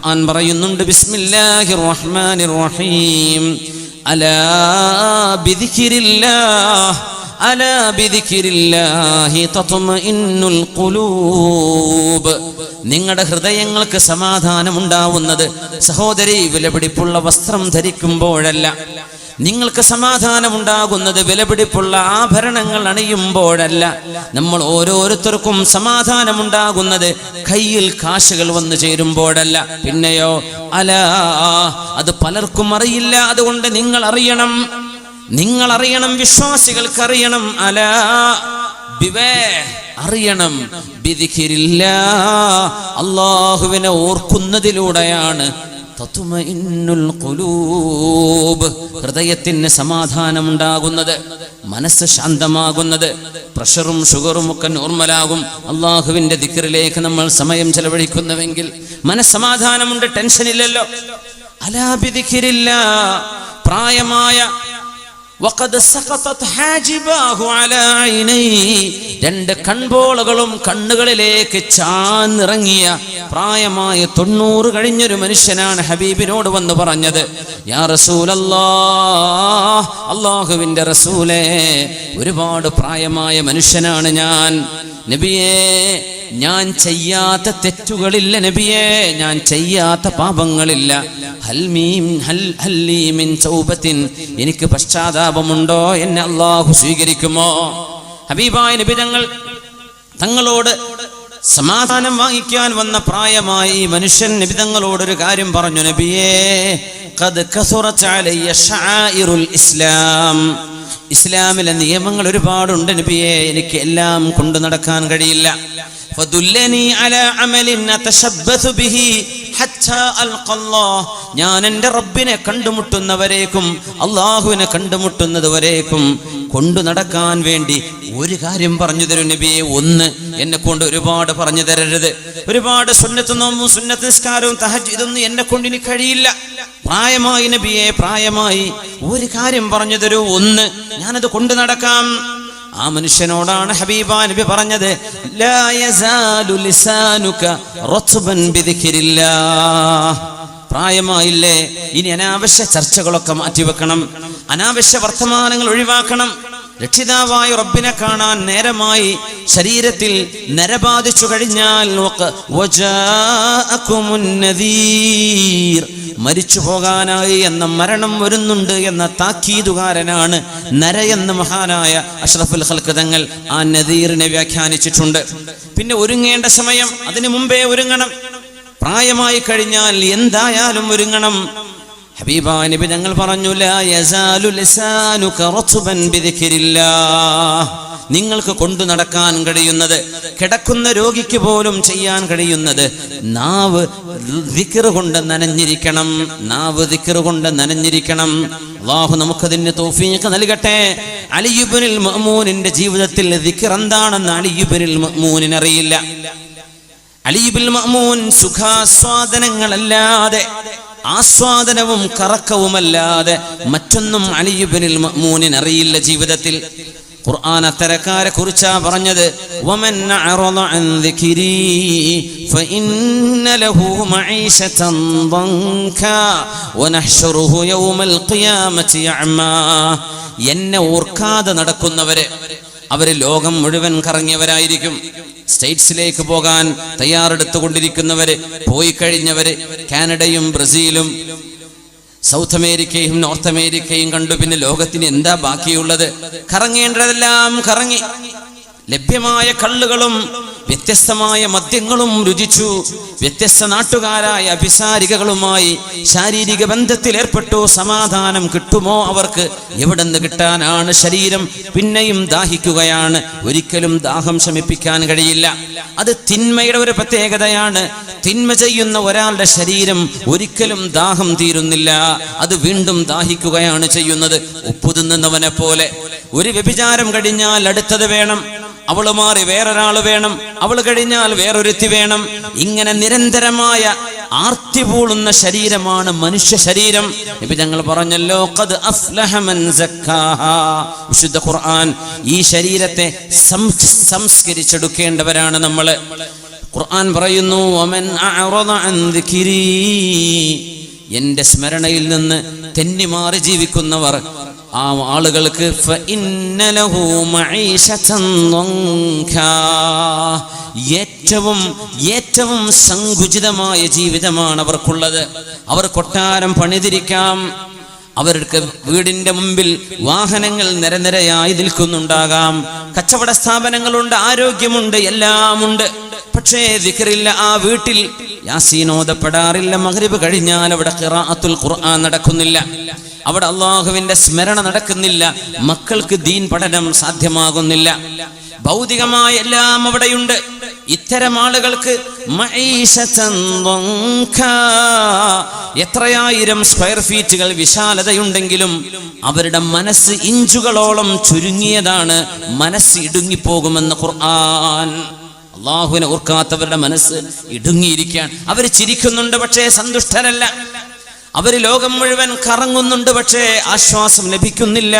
ഖുർആൻ പറയുന്നുണ്ട്, ബിസ്മില്ലാഹിർ റഹ്മാനിർ റഹീം, അലാ ബിദിക്രില്ലാഹി തത്മഇന്നുൽ ഖുലൂബ്. നിങ്ങളുടെ ഹൃദയങ്ങൾക്ക് സമാധാനമുണ്ടാവുന്നത് സഹോദരി വിലപിടിപ്പുള്ള വസ്ത്രം ധരിക്കുമ്പോഴല്ല. നിങ്ങൾക്ക് സമാധാനമുണ്ടാകുന്നത് വിലപിടിപ്പുള്ള ആഭരണങ്ങൾ അണിയുമ്പോഴല്ല. നമ്മൾ ഓരോരുത്തർക്കും സമാധാനമുണ്ടാകുന്നത് കയ്യിൽ കാശുകൾ വന്നു ചേരുമ്പോഴല്ല. പിന്നെയോ അലാ, അത് പലർക്കും അറിയില്ല. അതുകൊണ്ട് നിങ്ങൾ അറിയണം, വിശ്വാസികൾക്കറിയണം. അലാ, അറിയണം, ബിദിക്രില്ലാഹ്, അല്ലാഹുവിനെ ഓർക്കുന്നതിലൂടെയാണ് തത്മഇന്നുൽ ഖുലൂബ്, ഹൃദയത്തിന് സമാധാനമുണ്ടാകുന്നത്, മനസ്സ് ശാന്തമാകുന്നത്, പ്രഷറും ഷുഗറും ഒക്കെ നോർമലാകും. അള്ളാഹുവിന്റെ ദിക്റിലേക്ക് നമ്മൾ സമയം ചെലവഴിക്കുന്നുവെങ്കിൽ മനസ്സമാധാനമുണ്ട്, ടെൻഷനില്ലല്ലോ. അലാ ബിദിക്രില്ലാഹ്, പ്രായമായ വഖദ് സഖതത് ഹാജിബാഹു അലാ ഐനൈഹി, രണ്ട് കൺപോളകളും കണ്ണുകളിലേക്ക് ചാന്നിറങ്ങിയ പ്രായമായ 90 കഴിഞ്ഞൊരു മനുഷ്യനാണ് ഹബീബിനോട് വന്ന് പറഞ്ഞത്, യാ റസൂലല്ലാഹ്, അല്ലാഹുവിന്റെ റസൂലേ, ഒരുപാട് പ്രായമായ മനുഷ്യനാണ് ഞാൻ നബിയേ, ഞാൻ ചെയ്യാത്ത തെറ്റുകളില്ല നബിയേ, ഞാൻ ചെയ്യാത്ത പാപങ്ങളില്ല. എനിക്ക് പശ്ചാത്താപമുണ്ടോ? എന്നെ അല്ലാഹു സ്വീകരിക്കുമോ? ഹബീബായ നബി തങ്ങളോട് സമാധാനം വാങ്ങിക്കാൻ വന്ന പ്രായമായ ഈ മനുഷ്യൻ നബി തങ്ങളോടൊരു കാര്യം പറഞ്ഞു, നബിയേ, ഖദ് കസുറത് അലയ്യ ശആഇറുൽ ഇസ്ലാം, ഇസ്ലാമിലെ നിയമങ്ങൾ ഒരുപാടുണ്ട് നബിയേ, എനിക്ക് എല്ലാം കൊണ്ടു നടക്കാൻ കഴിയില്ല. ഫദുല്ലനി അലാ അമലിൻ അതശബ്ബതു ബിഹി ഹത്താ അൽഖല്ലാഹ്, ഞാൻ എൻ്റെ റബ്ബിനെ കണ്ടുമുട്ടുന്നവരേക്കും അല്ലാഹുവിനെ കണ്ടുമുട്ടുന്നതുവരേക്കും കൊണ്ടു നടക്കാൻ വേണ്ടി ഒരു കാര്യം പറഞ്ഞു തരും നബിയെ. ഒന്ന്, എന്നെ കൊണ്ട് ഒരുപാട് പറഞ്ഞു തരരുത്. ഒരുപാട് സുന്നത്ത് നോമ്പും സുന്നത്ത് നിസ്കാരവും തഹജ്ജുദ് ഇതൊന്നും എന്നെ കൊണ്ട് ഇനി കഴിയില്ല. പ്രായമായി നബിയെ, പ്രായമായി, ഒരു കാര്യം പറഞ്ഞു തരൂ, ഒന്ന്, ഞാനത് കൊണ്ടു നടക്കാം. ആ മനുഷ്യനോടാണ് ഹബീബാ നബി പറഞ്ഞത്, ലാ യസാലു ലിസാനുക റത്ബൻ ബിദിക്രില്ലാഹ്. പ്രായമായില്ലേ, ഇനി അനാവശ്യ ചർച്ചകളൊക്കെ മാറ്റിവെക്കണം, അനാവശ്യ വർത്തമാനങ്ങൾ ഒഴിവാക്കണം. രക്ഷിതാവായ റബ്ബിനെ കാണാൻ നേരമായി, ശരീരത്തിൽ നരബാധിച്ചു കഴിഞ്ഞാൽ മരിച്ചു പോകാനായി എന്ന മരണം വരുന്നുണ്ട് എന്ന താക്കീതുകാരനാണ് നരയെന്ന് മഹാനായ അഷ്റഫുൽ ഖൽഖ് തങ്ങൾ ആ നദീറിനെ വ്യാഖ്യാനിച്ചിട്ടുണ്ട്. പിന്നെ ഒരുങ്ങേണ്ട സമയം അതിനു മുമ്പേ ഒരുങ്ങണം. പ്രായമായി കഴിഞ്ഞാൽ എന്തായാലും ഒരുങ്ങണം. ഹബീബായ നബി തങ്ങൾ പറഞ്ഞു, ലാ യസാലു ലിസാനുക റത്ബൻ ബിദിക്രില്ലാഹ്, നിങ്ങൾക്ക് കൊണ്ടു നടക്കാൻ കഴിയുന്നത്, കിടക്കുന്ന രോഗിക്ക് പോലും ചെയ്യാൻ കഴിയുന്നത്, നാവ് ദിക്ർ കൊണ്ട് നനഞ്ഞിരിക്കണം. നാവ് ദിക്ർ കൊണ്ട് നനഞ്ഞിരിക്കണം. അല്ലാഹു നമുക്കതിന് തൗഫീഖ് നൽകട്ടെ. അലി ഇബ്നുൽ മഅ്മൂനിന്റെ ജീവിതത്തിൽ ദിക്ർ എന്താണെന്ന് അലി ഇബ്നുൽ മഅ്മൂനിന് അറിയില്ല. അലി ഇബ്നുൽ മഅ്മൂൻ സുഖാസ്വാദനങ്ങളല്ലാതെ, ആസ്വാദനവും കറക്കവുമല്ലാതെ മറ്റൊന്നും അലി ഇബ്നുൽ മഅ്മൂനിന് അറിയില്ല ജീവിതത്തിൽ. ഖുർആൻ അത്തരക്കാരെ കുറിച്ചാ പറഞ്ഞത്, വമൻ അഅറദ അൻ ദിക്രി ഫഇന്ന ലഹു മഈശതൻ ദൻകാ വനഹ്ശുറുഹു യൗമൽ ഖിയാമത്തി അഅമാ. എന്നെ ഓർക്കാതെ നടക്കുന്നവരെ, അവര് ലോകം മുഴുവൻ കറങ്ങിയവരായിരിക്കും. സ്റ്റേറ്റ്സിലേക്ക് പോകാൻ തയ്യാറെടുത്തുകൊണ്ടിരിക്കുന്നവര്, പോയി കഴിഞ്ഞവര്, കാനഡയും ബ്രസീലും സൗത്ത് അമേരിക്കയും നോർത്ത് അമേരിക്കയും കണ്ടു. പിന്നെ ലോകത്തിന് എന്താ ബാക്കിയുള്ളത്? കറങ്ങേണ്ടതെല്ലാം കറങ്ങി. ലഭ്യമായ കള്ളുകളും വ്യത്യസ്തമായ മദ്യങ്ങളും രുചിച്ചു. വ്യത്യസ്ത നാട്ടുകാരായ അഭിസാരികകളുമായി ശാരീരിക ബന്ധത്തിൽ ഏർപ്പെട്ടു. സമാധാനം കിട്ടുമോ അവർക്ക്? എവിടെന്ന് കിട്ടാനാണ്? ശരീരം പിന്നെയും ദാഹിക്കുകയാണ്. ഒരിക്കലും ദാഹം ശമിപ്പിക്കാൻ കഴിയില്ല. അത് തിന്മയുടെ ഒരു പ്രത്യേകതയാണ്. തിന്മ ചെയ്യുന്ന ഒരാളുടെ ശരീരം ഒരിക്കലും ദാഹം തീരുന്നില്ല. അത് വീണ്ടും ദാഹിക്കുകയാണ് ചെയ്യുന്നത്. ഉപ്പു തിന്നുന്നവനെ പോലെ. ഒരു വ്യഭിചാരം കഴിഞ്ഞാൽ അടുത്തത് വേണം, അവള് മാറി വേറൊരാൾ വേണം, അവള് കഴിഞ്ഞാൽ വേറൊരുത്തി വേണം. ഇങ്ങനെ നിരന്തരമായ ആർത്തി പൂളുന്ന ശരീരമാണ് മനുഷ്യ ശരീരം. നബി തങ്ങൾ പറഞ്ഞല്ലോ, ഖദ് അഫ്ലഹ മൻ സക്കാഹാ. വിശുദ്ധ ഖുർആൻ ഈ ശരീരത്തെ സംസ്കരിച്ചെടുക്കേണ്ടവരാണ് നമ്മൾ. ഖുർആൻ പറയുന്നു, വമൻ അഅറദ അൻ ദിക്രി, എന്റെ സ്മരണയിൽ നിന്ന് തെന്നിമാറി ജീവിക്കുന്നവർ, ആ ആളുകൾക്ക് ഫഇന്ന ലഹു മഈശതൻ ദൻകാ, ഏറ്റവും സങ്കുചിതമായ ജീവിതമാണ് അവർക്കുള്ളത്. അവർ കൊട്ടാരം പണിതിരിക്കാം, അവർക്ക് വീടിന്റെ മുമ്പിൽ വാഹനങ്ങൾ നിരനിരയായി നിൽക്കുന്നുണ്ടാകാം, കച്ചവട സ്ഥാപനങ്ങളുണ്ട്, ആരോഗ്യമുണ്ട്, എല്ലാമുണ്ട്. പക്ഷേ ദിക്റില്ല, ആ വീട്ടിൽ യാസീൻ ഓതപ്പെടാറില്ല. മഗ്രിബ് കഴിഞ്ഞാൽ അവിടെ ഖിറാഅത്തുൽ ഖുർആൻ നടക്കുന്നില്ല, അവിടെ അല്ലാഹുവിന്റെ സ്മരണ നടക്കുന്നില്ല, മക്കൾക്ക് ദീൻ പഠനം സാധ്യമാകുന്നില്ല. ഭൗതികമായ എല്ലാം അവിടെയുണ്ട്. ഇത്തരം ആളുകൾക്ക് മഈശതൻ ദൻകാ, എത്രയായിരം സ്ക്വയർ ഫീറ്റുകൾ വിശാലതയുണ്ടെങ്കിലും അവരുടെ മനസ്സ് ഇഞ്ചുകളോളം ചുരുങ്ങിയതാണ്. മനസ്സ് ഇടുങ്ങിപ്പോകുമെന്ന് ഖുർആൻ. അല്ലാഹുവിനെ ഓർക്കാത്തവരുടെ മനസ്സ് ഇടുങ്ങിയിരിക്കാൻ. അവർ ചിരിക്കുന്നുണ്ട്, പക്ഷേ സന്തുഷ്ടരല്ല. അവർ ലോകം മുഴുവൻ കറങ്ങുന്നുണ്ട്, പക്ഷേ ആശ്വാസം ലഭിക്കുന്നില്ല.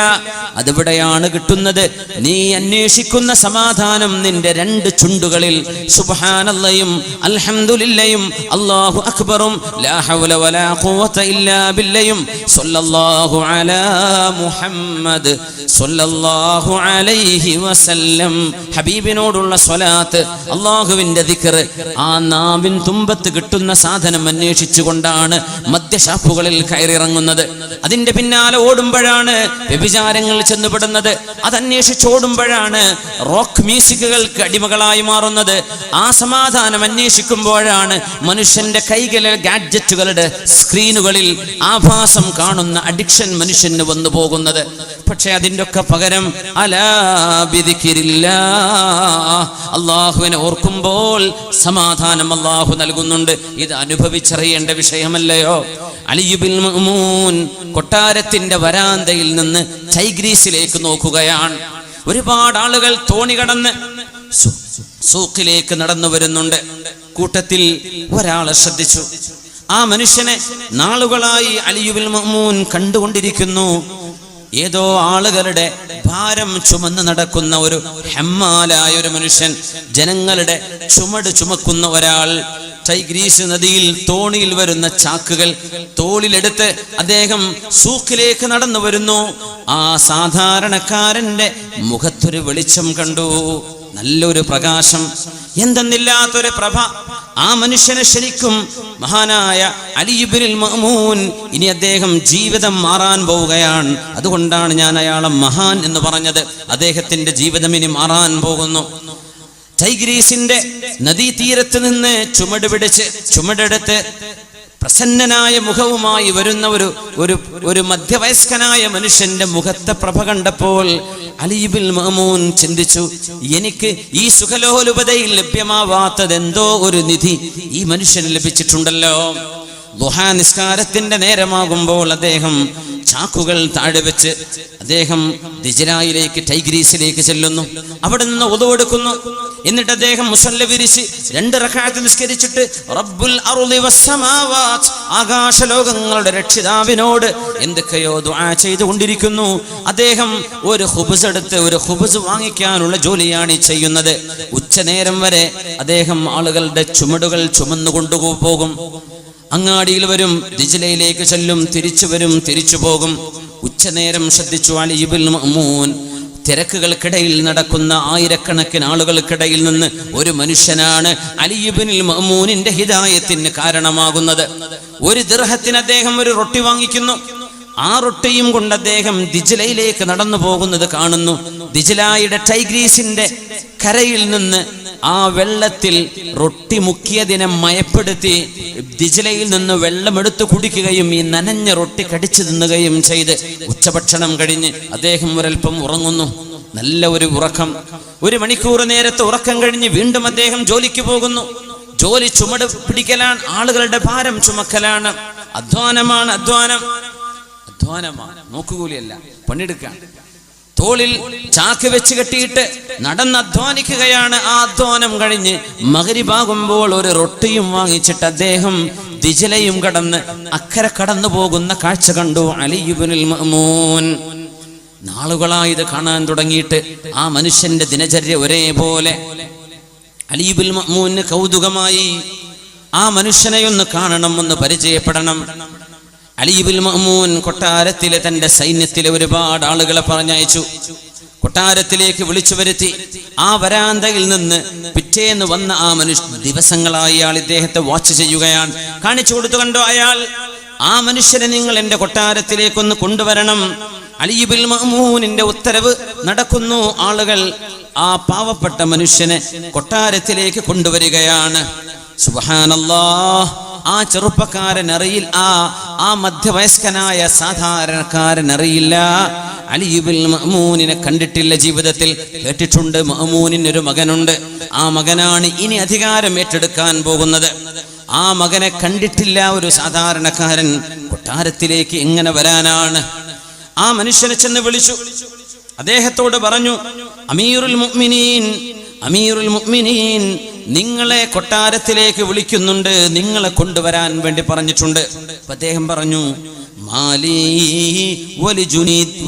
അതിവിടെയാണ് കിട്ടുന്നത്. നീ അന്വേഷിക്കുന്ന സമാധാനം നിന്റെ രണ്ട് ചുണ്ടുകളിൽ സുബ്ഹാനല്ലയും അൽഹംദുലില്ലയും അല്ലാഹു അക്ബറും ലാ ഹൗല വലാ ഖുവത ഇല്ലാ ബില്ലയും സ്വല്ലല്ലാഹു അലാ മുഹമ്മദ് സ്വല്ലല്ലാഹു അലൈഹി വസല്ലം, ഹബീബിനോടുള്ള സ്വലാത്ത്, അല്ലാഹുവിന്റെ ദിക്ർ, ആ നാവിൻ തുമ്പത്ത് കിട്ടുന്ന സാധനം അന്വേഷിച്ചുകൊണ്ടാണ് മദ്യഷാപ്പുകളിൽ കയറിയിറങ്ങുന്നത്. അതിന്റെ പിന്നാലെ ഓടുമ്പോഴാണ് വ്യഭിചാരങ്ങൾ ചെന്നുപെടുന്നത്. അതന്വേഷിച്ചോടുമ്പോഴാണ് റോക്ക് മ്യൂസിക്കുകൾക്ക് അടിമകളായി മാറുന്നത്. ആ സമാധാനം അന്വേഷിക്കുമ്പോഴാണ് മനുഷ്യന്റെ കൈകളിലെ ഗാഡ്ജറ്റുകളുടെ സ്ക്രീനുകളിൽ ആഭാസം കാണുന്ന അഡിക്ഷൻ മനുഷ്യന് വന്നു പോകുന്നത്. പക്ഷെ അതിൻ്റെ ഒക്കെ പകരം അലാ ബിദിക്രില്ലാഹ്, അല്ലാഹുവിനെ ഓർക്കുമ്പോൾ സമാധാനം അല്ലാഹു നൽകുന്നുണ്ട്. ഇത് അനുഭവിച്ചറിയേണ്ട വിഷയമല്ലയോ? അലി ഇബ്നുൽ മഅ്മൂൻ കൊട്ടാരത്തിന്റെ വരാന്തയിൽ നിന്ന് ടൈഗ്രീസിലേക്ക് നോക്കുകയാണ്. ഒരുപാട് ആളുകൾ തോണി കടന്ന് സൂഖിലേക്ക് നടന്നു വരുന്നുണ്ട്. കൂട്ടത്തിൽ ഒരാളെ ശ്രദ്ധിച്ചു. ആ മനുഷ്യനെ നാളുകളായി അലി ഇബ്നുൽ മഅ്മൂൻ കണ്ടുകൊണ്ടിരിക്കുന്നു. ഏതോ ആളുകളുടെ ഭാരം ചുമന്ന് നടക്കുന്ന ഒരു ഹമ്മാലായ ഒരു മനുഷ്യൻ, ജനങ്ങളുടെ ചുമട് ചുമക്കുന്ന ഒരാൾ. ടൈഗ്രീസ് നദിയിൽ തോണിയിൽ വരുന്ന ചാക്കുകൾ തോളിലെടുത്ത് അദ്ദേഹം സൂഖിലേക്ക് നടന്നു വരുന്നു. ആ സാധാരണക്കാരന്റെ മുഖത്തൊരു വെളിച്ചം കണ്ടു, നല്ലൊരു പ്രകാശം, എന്തെന്നില്ലാത്തൊരു പ്രഭ. ആ മനുഷ്യനെ ശരിക്കും മഹാനായ അലി ഇബ്നുൽ മഅ്മൂൻ, ഇനി അദ്ദേഹം ജീവിതം മാറാൻ പോവുകയാണ്. അതുകൊണ്ടാണ് ഞാൻ അയാളെ മഹാൻ എന്ന് പറഞ്ഞത്. അദ്ദേഹത്തിന്റെ ജീവിതം ഇനി മാറാൻ പോകുന്നു. ടൈഗ്രീസിന്റെ നദീതീരത്ത് നിന്ന് ചുമട് പിടിച്ച് ചുമടെടുത്ത് പ്രസന്നനായ മുഖവുമായി വരുന്ന ഒരു മധ്യവയസ്കനായ മനുഷ്യന്റെ മുഖത്തെ പ്രഭ കണ്ടപ്പോൾ അലി ഇബ്നുൽ മഅ്മൂൻ ചിന്തിച്ചു, എനിക്ക് ഈ സുഖലോലുപതയിൽ ലഭ്യമാവാത്തതെന്തോ ഒരു നിധി ഈ മനുഷ്യന് ലഭിച്ചിട്ടുണ്ടല്ലോ. ദുഹാ നിസ്കാരത്തിന്റെ നേരമാകുമ്പോൾ അദ്ദേഹം ചാക്കുകൾ താഴെ വെച്ച് അദ്ദേഹം ദിജ്ലായിലേക്ക് ടൈഗ്രീസിലേക്ക് ചെല്ലുന്നു. അവിടെ നിന്ന് ഉദു എടുക്കുന്നു. എന്നിട്ട് അദ്ദേഹം മുസല്ല വിരിച്ച് 2 റക്അത്ത് നിസ്കരിച്ചിട്ട് റബ്ബുൽ അർളി വസ്സമാവാത്, ആകാശലോകങ്ങളുടെ രക്ഷിതാവിനോട് എന്തൊക്കെയോ ദുആ ചെയ്തുകൊണ്ടിരിക്കുന്നു. അദ്ദേഹം ഒരു ഖുബ്സ് എടുത്ത് ഒരു ഖുബ്സ് വാങ്ങിക്കാനുള്ള ജോലിയാണ് ചെയ്യുന്നത്. ഉച്ചനേരം വരെ അദ്ദേഹം ആളുകളുടെ ചുമടുകൾ ചുമന്നു കൊണ്ടുപോകും. അങ്ങാടിയിൽ വരും, ദിജ്ലയിലേക്ക് ചെല്ലും, തിരിച്ചു വരും, തിരിച്ചു പോകും. ഉച്ചനേരം ശ്രദ്ധിച്ചു അലി ഇബ്നുൽ മഅ്മൂൻ. തിരക്കുകൾക്കിടയിൽ നടക്കുന്ന ആയിരക്കണക്കിന് ആളുകൾക്കിടയിൽ നിന്ന് ഒരു മനുഷ്യനാണ് അലി ഇബ്നുൽ മഅ്മൂനിന്റെ ഹിദായത്തിന് കാരണമാകുന്നത്. 1 ദിർഹത്തിന് അദ്ദേഹം ഒരു റൊട്ടി വാങ്ങിക്കുന്നു. ആ റൊട്ടിയും കൊണ്ട് അദ്ദേഹം ദിജ്ലയിലേക്ക് നടന്നു പോകുന്നത് കാണുന്നു. ദിജ്ലായുടെ ടൈഗ്രീസിന്റെ കരയിൽ നിന്ന് ആ വെള്ളത്തിൽ റൊട്ടി മുക്കിയതിനെ മയപ്പെടുത്തി ദിജ്ലയിൽ നിന്ന് വെള്ളമെടുത്ത് കുടിക്കുകയും ഈ നനഞ്ഞ റൊട്ടി കടിച്ചു തിന്നുകയും ചെയ്ത് ഉച്ചഭക്ഷണം കഴിഞ്ഞ് അദ്ദേഹം ഒരൽപ്പം ഉറങ്ങുന്നു. നല്ല ഒരു ഉറക്കം. 1 മണിക്കൂർ നേരത്തെ ഉറക്കം കഴിഞ്ഞ് വീണ്ടും അദ്ദേഹം ജോലിക്ക് പോകുന്നു. ജോലി ചുമട് പിടിക്കലാണ്, ആളുകളുടെ ഭാരം ചുമക്കലാണ്. അധ്വാനമാണ്, അധ്വാനമാണ്, നോക്കുകൂലിയല്ല, പണിയെടുക്കാൻ. തോളിൽ ചാക്ക് വെച്ച് കെട്ടിയിട്ട് നടന്ന് അധ്വാനിക്കുകയാണ്. ആ അധ്വാനം കഴിഞ്ഞ് മഗ്രിബാകുമ്പോൾ ഒരു റൊട്ടിയും വാങ്ങിച്ചിട്ട് അദ്ദേഹം ദിജ്ലയും കടന്ന് അക്കരെ കടന്നു പോകുന്ന കാഴ്ച കണ്ടു അലി ഇബ്നുൽ മഅ്മൂൻ. നാളുകളായി ഇത് കാണാൻ തുടങ്ങിയിട്ട് ആ മനുഷ്യന്റെ ദിനചര്യ ഒരേപോലെ. അലി ഇബ്നുൽ മഅ്മൂന് കൗതുകമായി, ആ മനുഷ്യനെയൊന്ന് കാണണം, ഒന്ന് പരിചയപ്പെടണം. അലി ഇബ്നുൽ മഅ്മൂൻ കൊട്ടാരത്തിലെ തന്റെ സൈന്യത്തിലെ ഒരുപാട് ആളുകളെ പറഞ്ഞയച്ചു. കൊട്ടാരത്തിലേക്ക് വിളിച്ചു വരുത്തി. ആ വരാന്തയിൽ നിന്ന് പിറ്റേന്ന് വന്ന ആ മനുഷ്യൻ ദിവസങ്ങളായി അയാൾ ഇദ്ദേഹത്തെ വാച്ച് ചെയ്യുകയാണ്. കാണിച്ചു കൊടുത്തു, കണ്ടോ അയാൾ, ആ മനുഷ്യനെ നിങ്ങൾ എന്റെ കൊട്ടാരത്തിലേക്കൊന്ന് കൊണ്ടുവരണം. അലി ഇബ്നുൽ മഅ്മൂനിന്റെ ഉത്തരവ് നടക്കുന്നു. ആളുകൾ ആ പാവപ്പെട്ട മനുഷ്യനെ കൊട്ടാരത്തിലേക്ക് കൊണ്ടുവരികയാണ്. സുബ്ഹാനല്ലാഹ്, ആ ചെറുപ്പക്കാരൻ അറിയില്ല, ആ മധ്യവയസ്കനായ സാധാരണക്കാരൻ അറിയില്ല. അലി ഇബ്നുൽ മഅ്മൂനിനെ കണ്ടിട്ടില്ല ജീവിതത്തിൽ. കേട്ടിട്ടുണ്ട് മഅ്മൂനിന് ഒരു മകനുണ്ട്, ആ മകനാണ് ഇനി അധികാരം ഏറ്റെടുക്കാൻ പോകുന്നത്. ആ മകനെ കണ്ടിട്ടില്ല ഒരു സാധാരണക്കാരൻ. കൊട്ടാരത്തിലേക്ക് എങ്ങനെ വരാനാണ്? ആ മനുഷ്യനെ ചെന്ന് വിളിച്ചു. അദ്ദേഹത്തോട് പറഞ്ഞു, അമീറുൽ മുഅ്മിനീൻ, അമീറുൽ മുഅ്മിനീൻ, നിങ്ങളെ കൊട്ടാരത്തിലേക്ക് വിളിക്കുന്നുണ്ട്, നിങ്ങളെ കൊണ്ടുവരാൻ വേണ്ടി പറഞ്ഞിട്ടുണ്ട്. അപ്പൊ അദ്ദേഹം പറഞ്ഞു, മാലി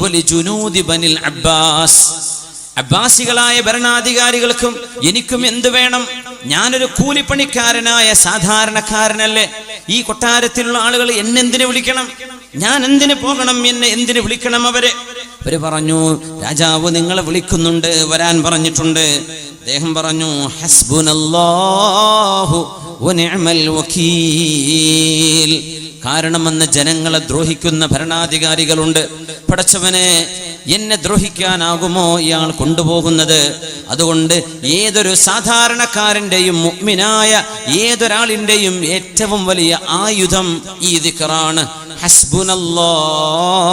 വലിജുനൂദി ബനിൽ അബ്ബാസ്, അബ്ബാസികളായ ഭരണാധികാരികൾക്കും എനിക്കും എന്ത് വേണം? ഞാനൊരു കൂലിപ്പണിക്കാരനായ സാധാരണക്കാരനല്ലേ? ഈ കൊട്ടാരത്തിലുള്ള ആളുകൾ എന്നെന്തിനു വിളിക്കണം? ഞാൻ എന്തിനു പോകണം? എന്നെ എന്തിനു വിളിക്കണം? അവര് പറഞ്ഞു, രാജാവ് നിങ്ങളെ വിളിക്കുന്നുണ്ട്, വരാൻ പറഞ്ഞിട്ടുണ്ട്. അദ്ദേഹം പറഞ്ഞു, ഹസ്ബുനല്ലാഹു വനിഅമൽ വകീൽ. കാരണം അന്ന് ജനങ്ങളെ ദ്രോഹിക്കുന്ന ഭരണാധികാരികളുണ്ട്. പടച്ചവനെ, എന്നെ ദ്രോഹിക്കാനാകുമോ ഇയാൾ കൊണ്ടുപോകുന്നത്? അതുകൊണ്ട് ഏതൊരു സാധാരണക്കാരന്റെയും മുഅ്മിനായ ഏതൊരാളിന്റെയും ഏറ്റവും വലിയ ആയുധം ഈ ദിക്റാണ്. ഹസ്ബുനല്ലാഹ്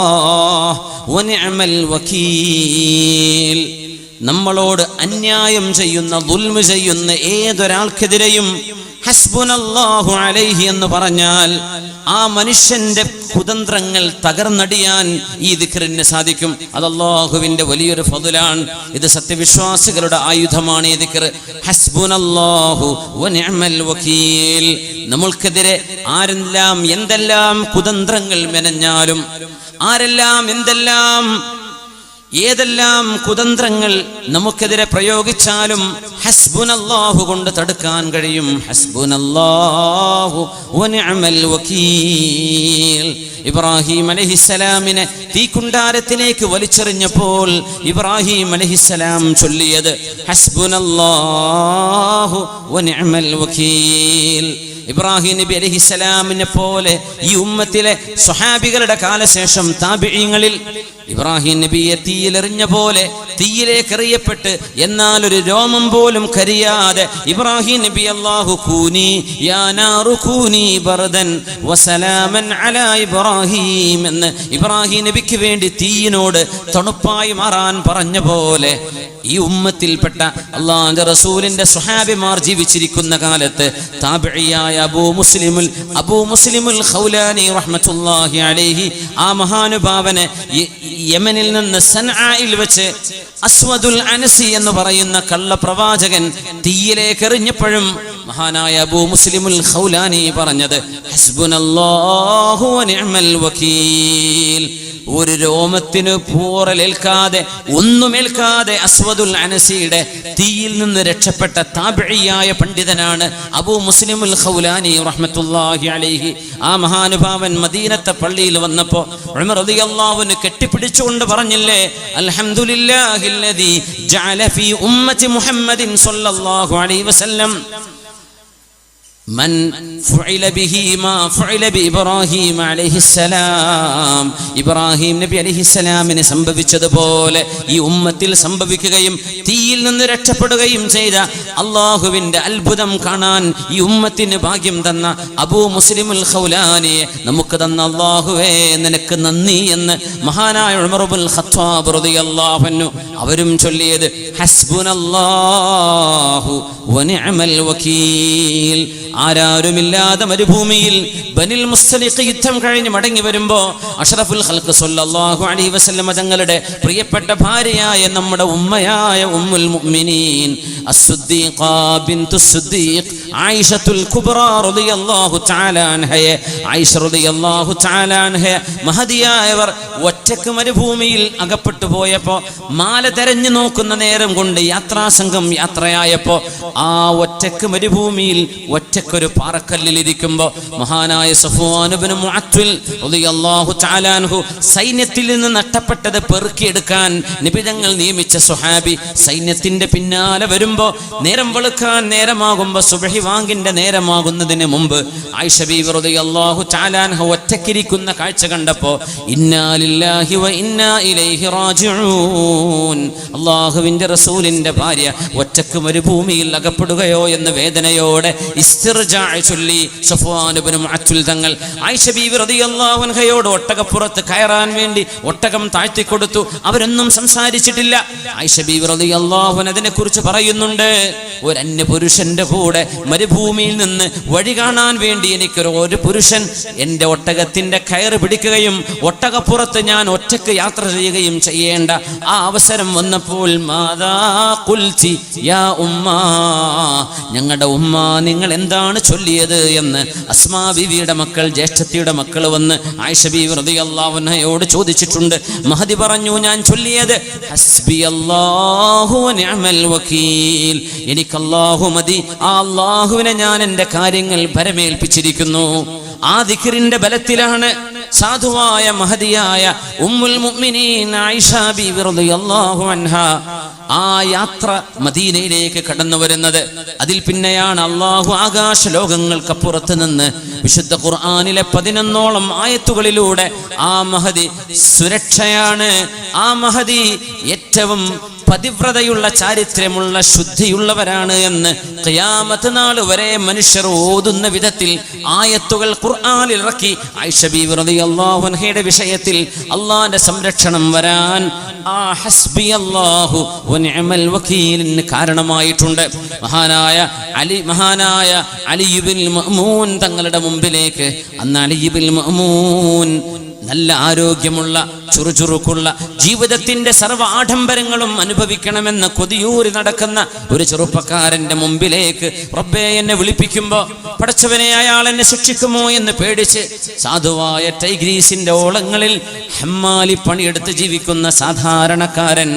വനിഅമൽ വകീൽ. നമ്മളോട് അന്യായം ചെയ്യുന്ന, ദുൽമ ചെയ്യുന്ന ഏതൊരാൾക്കെതിരെയും ഹസ്ബുനല്ലാഹു അലൈഹി എന്ന് പറഞ്ഞാൽ ആ മനുഷ്യന്റെ കുതന്ത്രങ്ങൾ തകർന്നടിയാൻ ഈ ദിക്റിന് സാധിക്കും. അത് അല്ലാഹുവിന്റെ വലിയൊരു ഫദ്ലാണ്. ഇത് സത്യവിശ്വാസികളുടെ ആയുധമാണ് ഈ ദിക്ർ. ഹസ്ബുനല്ലാഹു വനിഅമൽ വകീൽ. നമ്മൾക്കെതിരെ ആരെല്ലാം എന്തെല്ലാം കുതന്ത്രങ്ങൾ മെനഞ്ഞാലും, ആരെല്ലാം എന്തെല്ലാം ഏതെല്ലാം കുതന്ത്രങ്ങൾ നമുക്കെതിരെ പ്രയോഗിച്ചാലും ഹസ്ബുനല്ലാഹു കൊണ്ട് തടുക്കാൻ കഴിയും. ഹസ്ബുനല്ലാഹു വനിഅമൽ വകീൽ. ഇബ്രാഹിം അലൈഹിസ്സലാമിനെ തീക്കുണ്ടാരത്തിലേക്ക് വലിച്ചെറിഞ്ഞപ്പോൾ ഇബ്രാഹിം അലൈഹിസ്സലാം ചൊല്ലിയത് ഹസ്ബുനല്ലാഹു വനിഅമൽ വകീൽ. ഇബ്രാഹിം നബി അലൈഹിസ്സലാമിനെ പോലെ ഈ ഉമ്മത്തിലെ സ്വഹാബികളുടെ കാലശേഷം താബിഈങ്ങളിൽ ഇബ്രാഹിം നബിയെ തീയിലെറിഞ്ഞ പോലെ തീയിലേക്ക് എറിയപ്പെട്ട് എന്നാൽ ഒരു രോമം പോലും കരിയാതെ ഇബ്രാഹിം നബി അല്ലാഹു കൂനി യാ നാറു കൂനി ബർദൻ വസലാമൻ അലാ ഇബ്രാഹിം എന്ന് ഇബ്രാഹിം നബിക്ക് വേണ്ടി തീയിനോട് തണുപ്പായി മാറാൻ പറഞ്ഞ പോലെ ഈ ഉമ്മത്തിൽപ്പെട്ട അല്ലാഹുവിന്റെ റസൂലിന്റെ സ്വഹാബിമാർ ജീവിച്ചിരിക്കുന്ന കാലത്ത് താബിഈയായ അബൂ മുസ്ലിമുൽ ഖൗലാനി റഹ്മത്തുള്ളാഹി അലൈഹി, ആ മഹാനുഭാവനെ യമനിൽ നിന്ന് സൻആയിൽ വെച്ച് അസ്വദുൽ അനസി എന്ന് പറയുന്ന കള്ളപ്രവാചകൻ തീയിലേക്ക് എറിഞ്ഞപ്പോഴും മഹാനായ അബൂ മുസ്ലിമുൽ ഖൗലാനി പറഞ്ഞത് ഹസ്ബുനല്ലാഹു വനിഅമൽ വകീൽ. ഒരു രോമത്തിന് പോറലേൽക്കാതെ ഒന്നുമേൽക്കാതെ അസ്വദുൽ അനസിയുടെ തീയിൽ നിന്ന് രക്ഷപ്പെട്ട താബിഈയായ പണ്ഡിതനാണ് അബൂ മുസ്ലിമുൽ ഖൗലാനി റഹ്മത്തുള്ളാഹി അലൈഹി. ആ മഹാനുഭാവൻ മദീനത്തെ പള്ളിയിൽ വന്നപ്പോൾ ഉമർ റളിയല്ലാഹു അൻഹു കെട്ടിപ്പിടിച്ചുകൊണ്ട് പറഞ്ഞില്ലേ, അൽഹംദുലില്ലാഹില്ലദീ ജഅല ഫീ ഉമ്മത്തി മുഹമ്മദിൻ സ്വല്ലല്ലാഹു അലൈഹി വസല്ലം മൻ ഫുഇല ബിഹി മാ ഫുഇല ബി ഇബ്രാഹിം അലൈഹിസ്സലാം. ഇബ്രാഹിം നബി അലൈഹിസ്സലാമിന് സംഭവിച്ചതുപോലെ ഈ ഉമ്മത്തിൽ സംഭവിക്കുകയും തീയിൽ നിന്ന് രക്ഷപ്പെടുകയും ചെയ്ത അല്ലാഹുവിന്റെ അത്ഭുതം കാണാൻ ഈ ഉമ്മത്തിന് ഭാഗ്യം തന്ന അബൂ മുസ്ലിമുൽ ഖൗലാനിയെ നമുക്ക് തന്ന അല്ലാഹുവേ നിനക്ക് നന്ദി എന്ന് മഹാനായ ഉമർ ഇബ്നുൽ ഖത്താബ് റളിയല്ലാഹു അൻഹു അവരും ചൊല്ലിയത് ഹസ്ബുനല്ലാഹു വനിഅമൽ വകീൽ. ആരാരുമില്ലാതെ മരുഭൂമിയിൽ ബനിൽ മുസ്തലിഖ് യുദ്ധം കഴിഞ്ഞ് മടങ്ങി വരുമ്പോ അഷ്റഫുൽ ഖൽഖ് സ്വല്ലല്ലാഹു അലൈഹി വസല്ലം തങ്ങളുടെ പ്രിയപ്പെട്ട ഭാര്യയായ നമ്മുടെ ഉമ്മയായ ഉമ്മുൽ മുഅ്മിനീൻ അസ്സുദ്ദീഖ ബിൻതുസ് സുദ്ദീഖ് ആയിഷത്തുൽ കുബ്ര റളിയല്ലാഹു തആല അൻഹയെ ആയിഷ റളിയല്ലാഹു തആല അൻഹ മഹദിയായവർ ഒറ്റക്ക് മരുഭൂമിയിൽ അകപ്പെട്ടു പോയപ്പോ മാല തെരഞ്ഞു നോക്കുന്ന നേരം കൊണ്ട് യാത്രാസംഘം യാത്രയായപ്പോ ആ ഒറ്റക്ക് മരുഭൂമിയിൽ ഒറ്റക്കൊരു പാറക്കല്ലിൽ ഇരിക്കുമ്പോ മഹാനായ സഫ്വാൻ ഇബ്നു മുഅത്തിൽ റളിയല്ലാഹു തആല അൻഹു സൈന്യത്തിൽ നിന്ന് നഷ്ടപ്പെട്ടത് പെറുക്കിയെടുക്കാൻ നബി തങ്ങൾ നിയമിച്ച സ്വഹാബി സൈന്യത്തിന്റെ പിന്നാലെ വരുമ്പോ നേരം വെളുക്കാൻ നേരമാകുമ്പോ സുബ്ഹി വാങ്കിന്റെ നേരമാകുന്നതിന് മുമ്പ് ആയിഷ ബീവി റളിയല്ലാഹു തആല അൻഹ ഒറ്റക്കിരിക്കുന്ന കാഴ്ച കണ്ടപ്പോ ഇന്നാ ലില്ലാഹി വ ഇന്നാ ഇലൈഹി റാജിഊൻ, അല്ലാഹുവിന്റെ റസൂലിന്റെ ഭാര്യ ഒറ്റക്ക് മരുഭൂമിയിൽ അകപ്പെടുകയോ എന്ന വേദനയോടെ ഇസ്തിർജാ ചൊല്ലി സഫ്വാൻ ഇബ്നു മുഅത്തിൽ തങ്ങൾ ആയിഷ ബീവി റളിയല്ലാഹു അൻഹയോട് ഒട്ടകപ്പുറത്ത് കയറാൻ വേണ്ടി ഒട്ടകം താഴ്ത്തി കൊടുത്തു. അവരൊന്നും സംസാരിച്ചിട്ടില്ല. ആയിഷ ബീവി റളിയല്ലാഹു അൻഹ അതിനെക്കുറിച്ച് പറയുന്നുണ്ട്, ഒരു അന്യ പുരുഷന്റെ കൂടെ മരുഭൂമിയിൽ നിന്ന് വഴി കാണാൻ വേണ്ടി ഒരു പുരുഷൻ എൻ്റെ ഒട്ടകത്തിന്റെ കയറ് പിടിക്കുകയും ഒട്ടകപ്പുറത്ത് ഞാൻ ഒറ്റക്ക് യാത്ര ചെയ്യുകയും ചെയ്യേണ്ട ആ അവസരം വന്നപ്പോൾ മാദാ ഖുൽതി യാ ഉമ്മാ, ഞങ്ങളുടെ ഉമ്മ നിങ്ങൾ എന്താണ് ചൊല്ലിയത് എന്ന് അസ്മാ ബീവിയുടെ മക്കൾ, ജ്യേഷ്ഠത്തിയുടെ മക്കൾ വന്ന് ആയിഷ ബീവി റളിയല്ലാഹു അൻഹയോട് ചോദിച്ചിട്ടുണ്ട്. മഹദി പറഞ്ഞു, ഞാൻ ചൊല്ലിയത് ഹസ്ബിയല്ലാഹു വ നിഅമൽ വകീൽ, എനിക്ക് അല്ലാഹു മതി, ആ അല്ലാഹുവിനെ ഞാൻ എൻ്റെ കാര്യങ്ങൾ ഭരമേൽപ്പിച്ചിരിക്കുന്നു. ആ ദിക്റിന്റെ ബലത്തിലാണ് സാധുവായ മഹദിയായ ഉമ്മുൽ മുഅ്മിനീൻ ആയിഷ ബീവി റളിയല്ലാഹു അൻഹ ആ യാത്ര മദീനയിലേക്ക് കടന്നു വരുന്നത്. അതിൽ പിന്നെയാണ് അല്ലാഹു ആകാശ ലോകങ്ങൾക്കപ്പുറത്ത് നിന്ന് വിശുദ്ധ ഖുർആനിലെ 11ഓളം ആയത്തുകളിലൂടെ ആ മഹദി സുരക്ഷയാണ്, ആ മഹദി ഏറ്റവും പതിവ്രതയുള്ള ചാരിത്രമുള്ള ശുദ്ധിയുള്ളവരാണ് എന്ന് ഖിയാമത്ത് നാൾ വരെ മനുഷ്യർ ഓതുന്ന വിധത്തിൽ ആയത്തുകൾ ഖുർആനിൽ ഇറക്കി ആയിഷ ബീവി റളിയല്ലാഹു അൻഹയുടെ വിഷയത്തിൽ അള്ളാന്റെ സംരക്ഷണം വരാൻ ആ ഹസ്ബിയല്ലാഹു വ നിഅമൽ വകീലിന് കാരണമായിട്ടുണ്ട്. മഹാനായ അലി ഇബ്നുൽ മഅ്മൂൻ തങ്ങളുടെ മുമ്പിലേക്ക് അന്ന് അലി ഇബ്നുൽ മഅ്മൂൻ നല്ല ആരോഗ്യമുള്ള ചുറുചുറുക്കുള്ള ജീവിതത്തിന്റെ സർവ്വ ആഡംബരങ്ങളും അനുഭവിക്കണമെന്ന് കൊതിയൂറി നടക്കുന്ന ഒരു ചെറുപ്പക്കാരന്റെ മുമ്പിലേക്ക് റബ്ബേ എന്നെ വിളിപ്പിക്കുമ്പോ പടച്ചവനെ അയാൾ എന്നെ ശിക്ഷിക്കുമോ എന്ന് പേടിച്ച് സാധുവായ ടൈഗ്രീസിന്റെ ഓളങ്ങളിൽ ഹമ്മാലി പണിയെടുത്ത് ജീവിക്കുന്ന സാധാരണക്കാരൻ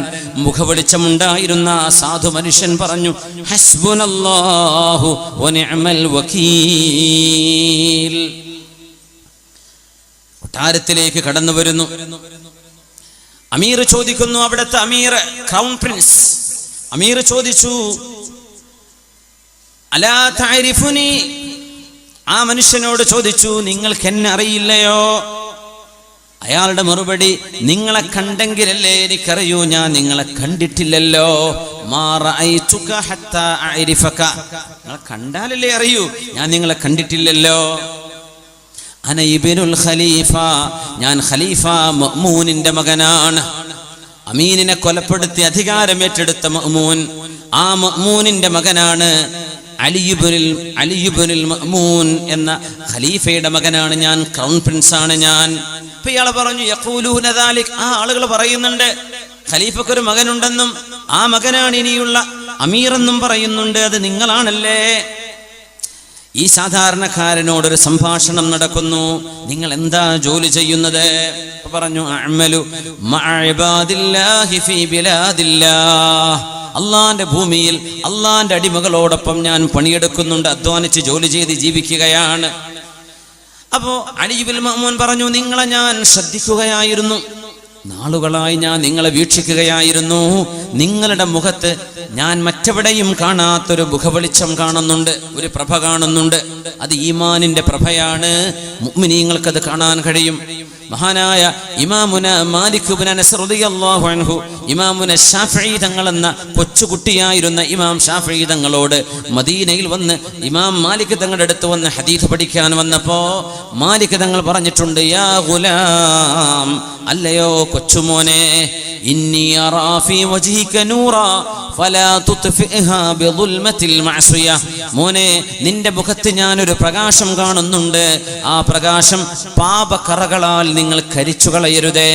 മുഖവെളിച്ചമുണ്ടായിരുന്ന ആ സാധു മനുഷ്യൻ പറഞ്ഞു, ഹസ്ബുനല്ലാഹു വ നിഅമൽ വകീൽ. കൊട്ടാരത്തിലേക്ക് കടന്നു വരുന്നു. അമീർ ചോദിക്കുന്നു, അവിടുത്തെ അമീർ ക്രൗൺ പ്രിൻസ് അമീർ ചോദിച്ചു, അലാ തഅരിഫുനി, ആ മനുഷ്യനോട് ചോദിച്ചു, നിങ്ങൾക്ക് എന്നെ അറിയില്ലയോ? അയാളുടെ മറുപടി, നിങ്ങളെ കണ്ടെങ്കിലല്ലേ എനിക്കറിയൂ, ഞാൻ നിങ്ങളെ കണ്ടിട്ടില്ലല്ലോ. മാ റഅയ്തുക ഹത്താ അഅരിഫക, നിങ്ങളെ കണ്ടാലല്ലേ അറിയൂ, ഞാൻ നിങ്ങളെ കണ്ടിട്ടില്ലല്ലോ. അന ഇബ്നുൽ ഖലീഫ, ഞാൻ ഖലീഫ മഅ്മൂനിന്റെ മകനാണ്. അമീനിനെ കൊലപ്പെടുത്തി അധികാരമേറ്റെടുത്ത മഅ്മൂൻ, ആ മഅ്മൂനിന്റെ മകനാണ്. അലി ഇബ്നുൽ മഅ്മൂൻ എന്ന ഖലീഫയുടെ മകനാണ് ഞാൻ, ക്രൗൺ പ്രിൻസ് ആണ് ഞാൻ. ഇപ്പൊ ഇയാൾ പറഞ്ഞു, യഖൂലൂന ദാലിക്, ആ ആളുകൾ പറയുന്നുണ്ട് ഖലീഫക്കൊരു മകനുണ്ടെന്നും ആ മകനാണ് ഇനിയുള്ള അമീറെന്നും പറയുന്നുണ്ട്, അത് നിങ്ങളാണല്ലേ? ഈ സാധാരണക്കാരനോടൊരു സംഭാഷണം നടക്കുന്നു, നിങ്ങൾ എന്താ ജോലി ചെയ്യുന്നത്? പറഞ്ഞു, അഅ്മലു മഅ ഇബാദില്ലാഹി ഫീ ബിലാദില്ലാഹ്, അള്ളാന്റെ ഭൂമിയിൽ അള്ളാന്റെ അടിമകളോടൊപ്പം ഞാൻ പണിയെടുക്കുന്നുണ്ട്, അധ്വാനിച്ച് ജോലി ചെയ്ത് ജീവിക്കുകയാണ്. അപ്പോ അലി ഇബ്നുൽ മഅ്മൂൻ പറഞ്ഞു, നിങ്ങളെ ഞാൻ ശ്രദ്ധിക്കുകയായിരുന്നു, നാളുകളായി ഞാൻ നിങ്ങളെ വീക്ഷിക്കുകയായിരുന്നു. നിങ്ങളുടെ മുഖത്ത് ഞാൻ മറ്റെവിടെയും കാണാത്തൊരു മുഖവെളിച്ചം കാണുന്നുണ്ട്, ഒരു പ്രഭ കാണുന്നുണ്ട്. അത് ഈമാനിന്റെ പ്രഭയാണ്. മുഅ്മിനീങ്ങൾക്കത് കാണാൻ കഴിയും. മഹാനായ ഇമാമുന മാലിക് ഇബ്നു അനസ് റളിയല്ലാഹു അൻഹു, ഇമാമുന ശാഫിഈ തങ്ങളെന്ന കൊച്ചുകുട്ടിയായിരുന്ന ഇമാം ശാഫിഈ തങ്ങളോട് മദീനയിൽ വന്ന് ഇമാം മാലിക് തങ്ങളുടെ അടുത്ത് വന്ന് ഹദീസ് പഠിക്കാൻ വന്നപ്പോ മാലിക് തങ്ങൾ പറഞ്ഞിട്ടുണ്ട്, യാ ഗുലാം, അല്ലയോ കൊച്ചുമോനെ, ഇന്നി അറാ ഫീ വജ്ഹിക നൂറാ ഫലാ തുത്ഫിഹാ ബിദുൽമത്തിൽ മഅസിയ. മോനെ, നിന്റെ മുഖത്ത് ഞാനൊരു പ്രകാശം കാണുന്നുണ്ട്. ആ പ്രകാശം പാപക്കറകളാൽ നിങ്ങൾ കരിച്ചു കളയരുതേ.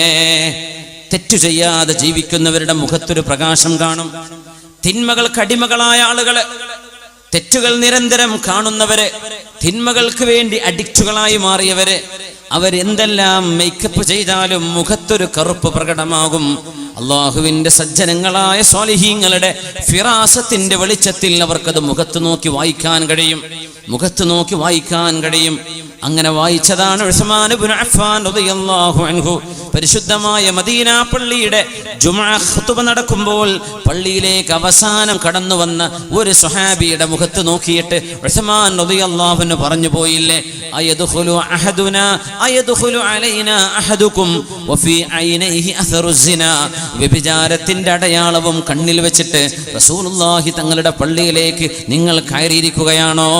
തെറ്റു ചെയ്യാതെ ജീവിക്കുന്നവരുടെ മുഖത്തൊരു പ്രകാശം കാണും. തിന്മകൾക്ക് അടിമകളായ ആളുകള്, തെറ്റുകൾ നിരന്തരം കാണുന്നവര്, തിന്മകൾക്ക് വേണ്ടി അഡിക്റ്റുകളായി മാറിയവര്, അവരെന്തെല്ലാം മേക്കപ്പ് ചെയ്താലും മുഖത്തൊരു കറുപ്പ് പ്രകടമാകും. അള്ളാഹുവിന്റെ സജ്ജനങ്ങളായ സ്വാലിഹീങ്ങളുടെ ഫിറാസത്തിന്റെ വെളിച്ചത്തിൽ അവർക്കത് മുഖത്ത് നോക്കി വായിക്കാൻ കഴിയും. അങ്ങനെ വായിച്ചതാണ് ഉസ്മാൻ ഇബ്നു അഫ്ഫാൻ റളിയല്ലാഹു അൻഹു. പരിശുദ്ധമായ മദീന പള്ളിയുടെ ജുമുഅ ഖുതുബ നടക്കുമ്പോൾ പള്ളിയിലേക്ക് അവസാനം കടന്നു വന്ന ഒരു സ്വഹാബിയുടെ മുഖത്ത് നോക്കിയിട്ട് ഉസ്മാൻ റളിയല്ലാഹു അൻഹു പറഞ്ഞു പോയില്ലേ, അയദ്ഖുലു അഹദുനാ അയദ്ഖുലു അലൈനാ അഹദുകും വഫീ ഐനൈഹി അസറു സിനാ. വ്യഭിചാരത്തിന്റെ അടയാളവും കണ്ണിൽ വെച്ചിട്ട് റസൂലുള്ളാഹി തങ്ങളുടെ പള്ളിയിലേക്ക് നിങ്ങൾ കയറിയിരിക്കുകയാണോ?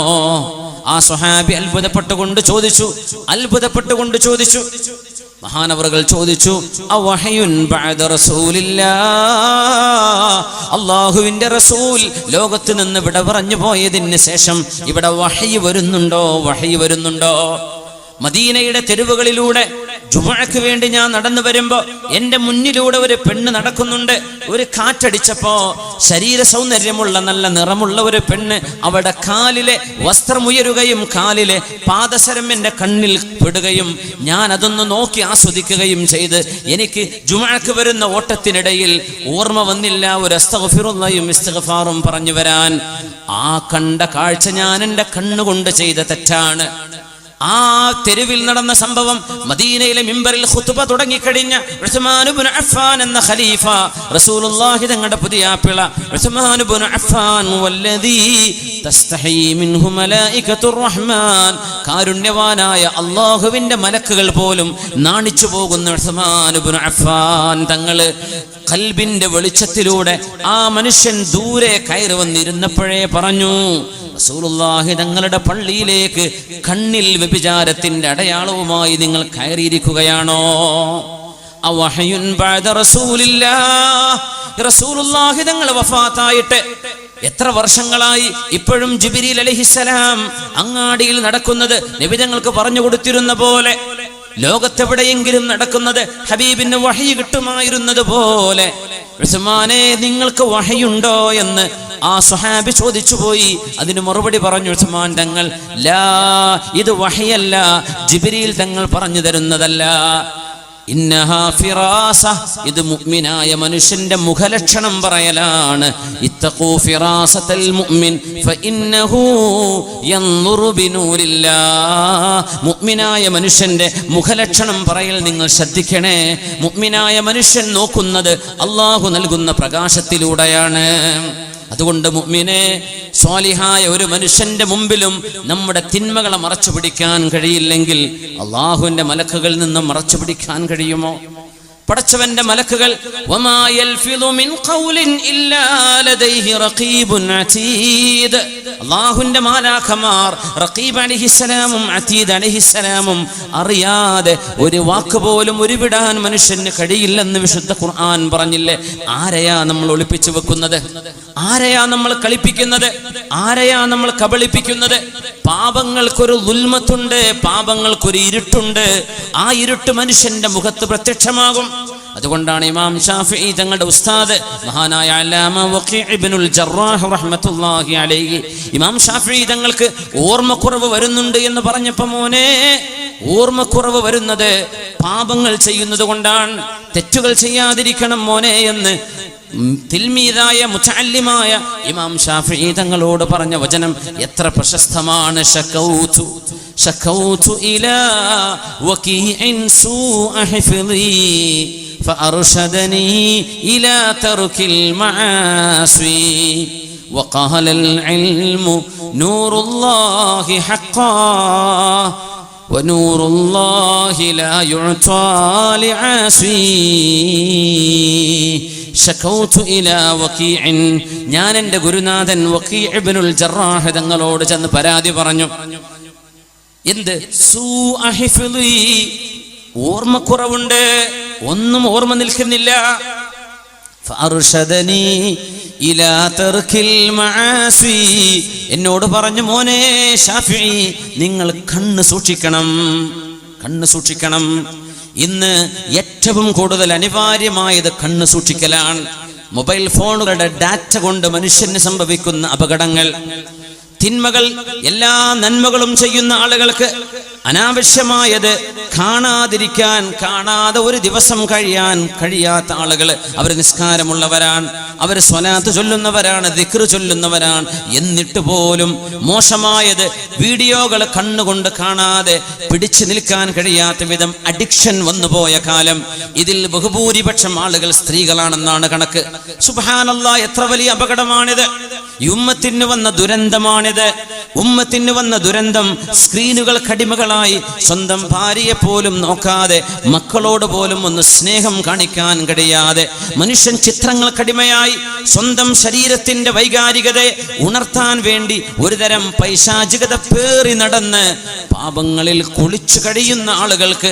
ആ സ്വഹാബി അത്ഭുതപ്പെട്ടുകൊണ്ട് ചോദിച്ചു. മഹാനവറുകൾ ചോദിച്ചു, അവഹയുൻ ബഅദ റസൂലില്ലാഹ്, അല്ലാഹുവിന്റെ റസൂൽ ലോകത്ത് നിന്ന് വിട പറഞ്ഞു പോയതിന് ശേഷം ഇവിടെ വഹയി വരുന്നുണ്ടോ? മദീനയുടെ തെരുവുകളിലൂടെ ജുമുഅക്ക് വേണ്ടി ഞാൻ നടന്നു വരുമ്പോ എന്റെ മുന്നിലൂടെ ഒരു പെണ്ണ് നടക്കുന്നുണ്ട്. ഒരു കാറ്റടിച്ചപ്പോ ശരീര സൗന്ദര്യമുള്ള നല്ല നിറമുള്ള ഒരു പെണ്ണ്, അവിടെ കാലിലെ വസ്ത്രമുയരുകയും കാലിലെ പാദസരം എന്റെ കണ്ണിൽ പെടുകയും ഞാൻ അതൊന്ന് നോക്കി ആസ്വദിക്കുകയും ചെയ്ത് എനിക്ക് ജുമുഅക്ക് വരുന്ന ഓട്ടത്തിനിടയിൽ ഓർമ്മ വന്നില്ല ഒരു അസ്തഗ്ഫിറുല്ലാഹും ഇസ്തിഗ്ഫാറും പറഞ്ഞു വരാൻ. ആ കണ്ട കാഴ്ച ഞാൻ എന്റെ കണ്ണുകൊണ്ട് ചെയ്ത തെറ്റാണ്. ആ തെരുവിൽ നടന്ന സംഭവം മദീനയിലെ മിമ്പറിൽ ഖുതുബ തുടങ്ങിക്കഴിഞ്ഞ ഉസ്മാൻ ഇബ്നു അഫ്ഫാൻ എന്ന ഖലീഫ റസൂലുള്ളാഹി തങ്ങളുടെ പുതിയാപ്പിള ഉസ്മാൻ ഇബ്നു അഫ്ഫാൻ വല്ലദീ തസ്തഹി മിൻഹു മലായികത്തുർ റഹ്മാൻ, കാരുണ്യവാനായ അല്ലാഹുവിന്റെ മലക്കുകൾ പോലും നാണിച്ചു പോകുന്ന ഉസ്മാൻ ഇബ്നു അഫ്ഫാൻ തങ്ങള് ഖൽബിന്റെ വെളിച്ചത്തിലൂടെ ആ മനുഷ്യൻ ദൂരെ കയറി വന്നിരുന്നപ്പോഴേ പറഞ്ഞു, റസൂലുള്ളാഹി തങ്ങളുടെ പള്ളിയിലേക്ക് കണ്ണിൽ വ്യഭിചാരത്തിന്റെ അടയാളവുമായി നിങ്ങൾ കയറിയിരിക്കുകയാണോ? അവഹയുൻ ബഅദ റസൂലില്ലാഹ്, റസൂലുള്ളാഹി തങ്ങൾ വഫാത്തായിട്ട് എത്ര വർഷങ്ങളായി? ഇപ്പോഴും ജിബ്രീൽ അലൈഹിസ്സലാം അങ്ങാടിയിൽ നടക്കുന്നത് നബി തങ്ങൾക്ക് പറഞ്ഞു കൊടുത്തിരുന്ന പോലെ, ലോകത്തെവിടെയെങ്കിലും നടക്കുന്നത് ഹബീബിന് വഹയി കിട്ടുമായിരുന്നത് പോലെ, ഉസ്മാനെ നിങ്ങൾക്ക് വഹയുണ്ടോ എന്ന് ആ സ്വഹാബി ചോദിച്ചു പോയി. അതിന് മറുപടി പറഞ്ഞു ഉസ്മാൻ തങ്ങൾ, ലാ, ഇത് വഹയല്ല, ജിബ്രീൽ തങ്ങൾ പറഞ്ഞു തരുന്നതല്ല. ഇന്നഹാ ഫിറാസ, ഇത് മുഅ്മിനായ മനുഷ്യന്റെ മുഖലക്ഷണം പറയലാണ്. ഇത്തഖൂ ഫിറാസത്തൽ മുഅ്മിൻ ഫഇന്നഹു യൻദുറു ബിനൂരില്ലാഹ്. മുഅ്മിനായ മനുഷ്യന്റെ മുഖലക്ഷണം പറയൽ നിങ്ങൾ ശ്രദ്ധിക്കണേ. മുഅ്മിനായ മനുഷ്യൻ നോക്കുന്നത് അല്ലാഹു നൽകുന്ന പ്രകാശത്തിലൂടെയാണ്. അതുകൊണ്ട് മുഅ്മിനെ, സ്വാലിഹായ ഒരു മനുഷ്യന്റെ മുമ്പിലും നമ്മുടെ തിന്മകളെ മറച്ചു പിടിക്കാൻ കഴിയില്ലെങ്കിൽ അല്ലാഹുവിന്റെ മലക്കുകളിൽ നിന്ന് മറച്ചു പിടിക്കാൻ കഴിയുമോ? പടച്ചവന്റെ മലക്കുകൾ വമാ യൽഫിദു മിൻ ഖൗലിൻ ഇല്ലാ ലദൈഹി റഖീബുൻ അതീദ്, അല്ലാഹുവിന്റെ മാലാഖമാർ റഖീബ് അലൈഹിസ്സലാമും അതീദ് അലൈഹിസ്സലാമും അറിയാതെ ഒരു വാക്ക് പോലും ഉരുവിടാൻ മനുഷ്യന് കഴിയില്ലെന്ന് വിശുദ്ധ ഖുർആൻ പറഞ്ഞില്ലേ? ആരെയാ നമ്മൾ ഒളിപ്പിച്ചു വെക്കുന്നത്? ആരെയാ നമ്മൾ കളിപ്പിക്കുന്നത്? ആരെയാ നമ്മൾ കബളിപ്പിക്കുന്നത്? പാപങ്ങൾക്കൊരു ദുൽമത്തുണ്ട്, പാപങ്ങൾക്കൊരു ഇരുട്ടുണ്ട്. ആ ഇരുട്ട് മനുഷ്യന്റെ മുഖത്ത് പ്രത്യക്ഷമാകും. അതുകൊണ്ടാണ് ഇമാം ഷാഫിഈ തങ്ങളുടെ ഉസ്താദ് മഹാനായ അല്ലാമ വഖീ ഇബ്നുൽ ജറാഹ് റഹ്മത്തുള്ളാഹി അലൈഹി, ഇമാം ഷാഫിഈ തങ്ങൾക്ക് ഓർമ്മക്കുറവ് വരുന്നുണ്ട് എന്ന് പറഞ്ഞപ്പോൾ, മോനെ, ഓർമ്മക്കുറവ് വരുന്നത് പാപങ്ങൾ ചെയ്യുന്നത് കൊണ്ടാണ്, തെറ്റുകൾ ചെയ്യാതിരിക്കണം മോനെ എന്ന് തിൽമീദായ മുതഅല്ലിമായ ഇമാം ഷാഫിഈ തങ്ങളോട് പറഞ്ഞ വചനം എത്ര പ്രശസ്തമാണ്. ശകൗതു ഇലാ വകീഇൻ സൂഅ ഹിഫ്ളി ഫഅർശദനി ഇലാ തർകിൽ മആസി വഖാലൽ ഇൽമു നൂറുല്ലാഹി ഹഖ്ഖാ വനൂറുല്ലാഹി ലാ യുഅതാ ലിആസി. ശകൗതു ഇലാ വകീഇൻ, ഞാൻ എൻ്റെ ഗുരുനാഥൻ വഖീ ഇബ്നുൽ ജറാഹ് തങ്ങളോട് ചെന്ന് പരാതി പറഞ്ഞു. എന്ത്? സൂഅ ഹിഫ്ളി, ഓർമ്മക്കുറവുണ്ട്, ഒന്നും ഓർമ്മ നിൽക്കുന്നില്ല. ഫഅർശദനി ഇലാ തർക്കിൽ മആസി, എന്നോട് പറഞ്ഞു, മോനെ ശാഫിഈ, നിങ്ങൾ കണ്ണ് സൂക്ഷിക്കണം. ഇന്ന് ഏറ്റവും കൂടുതൽ അനിവാര്യമായത് കണ്ണ് സൂക്ഷിക്കലാണ്. മൊബൈൽ ഫോണുകളുടെ ഡാറ്റ കൊണ്ട് മനുഷ്യന് സംഭവിക്കുന്ന അപകടങ്ങൾ, തിന്മകൾ, എല്ലാ നന്മകളും ചെയ്യുന്ന ആളുകൾക്ക് അനാവശ്യമായത് കാണാതെ ഒരു ദിവസം കഴിയാത്ത ആളുകൾ, അവർ നിസ്കാരമുള്ളവരാണ്, അവർ സ്വലാത്ത് ചൊല്ലുന്നവരാണ്, ദിക്ർ ചൊല്ലുന്നവരാണ്, എന്നിട്ട് പോലും മോശമായത് വീഡിയോകൾ കണ്ണുകൊണ്ട് കാണാതെ പിടിച്ചു നിൽക്കാൻ കഴിയാത്ത വിധം അഡിക്ഷൻ വന്നുപോയ കാലം. ഇതിൽ ബഹുഭൂരിപക്ഷം ആളുകൾ സ്ത്രീകളാണെന്നാണ് കണക്ക്. സുബ്ഹാനല്ലാഹ്, എത്ര വലിയ അപകടമാണിത്! ഈ ഉമ്മത്തിന് വന്ന ദുരന്തം. സ്ക്രീനുകൾ കടിമകളായി സ്വന്തം ഭാര്യയെ പോലും നോക്കാതെ, മക്കളോട് പോലും ഒന്ന് സ്നേഹം കാണിക്കാൻ കഴിയാതെ, മനുഷ്യൻ ചിത്രങ്ങൾ കടിമയായി സ്വന്തം ശരീരത്തിന്റെ വൈകാരികതയെ ഉണർത്താൻ വേണ്ടി ഒരുതരം പൈശാചികത പേറി നടന്ന് പാപങ്ങളിൽ കുളിച്ചു കഴിയുന്ന ആളുകൾക്ക്